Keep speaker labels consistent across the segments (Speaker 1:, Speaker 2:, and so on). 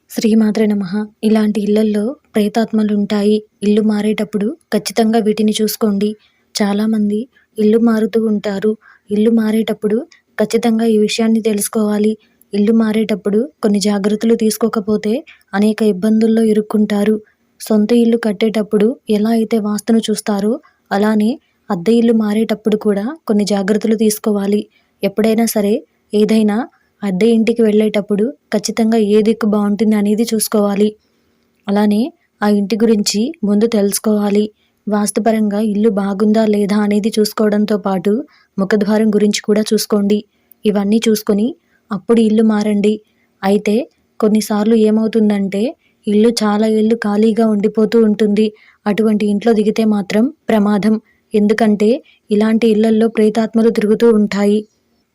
Speaker 1: శ్రీమాత్రే నమః. ఇలాంటి ఇళ్లల్లో ప్రేతాత్మలుంటాయి. ఇల్లు మారేటప్పుడు ఖచ్చితంగా వీటిని చూసుకోండి. చాలామంది ఇల్లు మారుతూ ఉంటారు. ఇల్లు మారేటప్పుడు ఖచ్చితంగా ఈ విషయాన్ని తెలుసుకోవాలి. ఇల్లు మారేటప్పుడు కొన్ని జాగ్రత్తలు తీసుకోకపోతే అనేక ఇబ్బందుల్లో ఇరుక్కుంటారు. సొంత ఇల్లు కట్టేటప్పుడు ఎలా అయితే వాస్తును చూస్తారో అలానే అద్దె ఇల్లు మారేటప్పుడు కూడా కొన్ని జాగ్రత్తలు తీసుకోవాలి. ఎప్పుడైనా సరే ఏదైనా అద్దె ఇంటికి వెళ్ళేటప్పుడు ఖచ్చితంగా ఏ దిక్కు బాగుంటుంది అనేది చూసుకోవాలి. అలానే ఆ ఇంటి గురించి ముందు తెలుసుకోవాలి. వాస్తుపరంగా ఇల్లు బాగుందా లేదా అనేది చూసుకోవడంతో పాటు ముఖద్వారం గురించి కూడా చూసుకోండి. ఇవన్నీ చూసుకొని అప్పుడు ఇల్లు మారండి. అయితే కొన్నిసార్లు ఏమవుతుందంటే ఇల్లు చాలా ఏళ్ళు ఖాళీగా ఉండిపోతూ ఉంటుంది. అటువంటి ఇంట్లో దిగితే మాత్రం ప్రమాదం. ఎందుకంటే ఇలాంటి ఇళ్లల్లో ప్రేతాత్మలు తిరుగుతూ ఉంటాయి.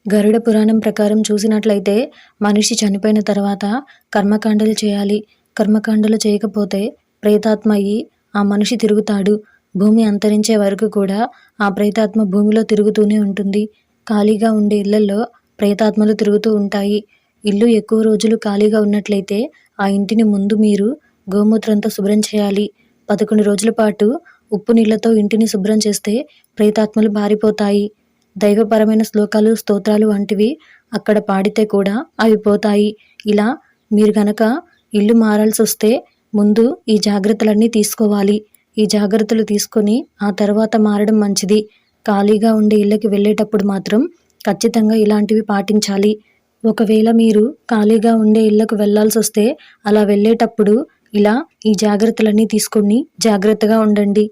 Speaker 1: గరుడ పురాణం ప్రకారం చూసినట్లయితే మనిషి చనిపోయిన తర్వాత కర్మకాండలు చేయాలి. కర్మకాండలు చేయకపోతే ప్రేతాత్మ అయ్యి ఆ మనిషి తిరుగుతాడు. భూమి అంతరించే వరకు కూడా ఆ ప్రేతాత్మ భూమిలో తిరుగుతూనే ఉంటుంది. ఖాళీగా ఉండే ఇళ్లలో ప్రేతాత్మలు తిరుగుతూ ఉంటాయి. ఇల్లు ఎక్కువ రోజులు ఖాళీగా ఉన్నట్లయితే ఆ ఇంటిని ముందు మీరు గోమూత్రంతో శుభ్రం చేయాలి. 11 రోజుల పాటు ఉప్పు నీళ్లతో ఇంటిని శుభ్రం చేస్తే ప్రేతాత్మలు పారిపోతాయి. దైవపరమైన శ్లోకాలు, స్తోత్రాలు వంటివి అక్కడ పాడితే కూడా అవి పోతాయి. ఇలా మీరు గనక ఇల్లు మారాల్సొస్తే ముందు ఈ జాగ్రత్తలన్నీ తీసుకోవాలి. ఈ జాగ్రత్తలు తీసుకొని ఆ తర్వాత మారడం మంచిది. ఖాళీగా ఉండే ఇళ్ళకి వెళ్ళేటప్పుడు మాత్రం ఖచ్చితంగా ఇలాంటివి పాటించాలి. ఒకవేళ మీరు ఖాళీగా ఉండే ఇళ్ళకు వెళ్ళాల్సొస్తే అలా వెళ్ళేటప్పుడు ఇలా ఈ జాగ్రత్తలన్నీ తీసుకొని జాగ్రత్తగా ఉండండి.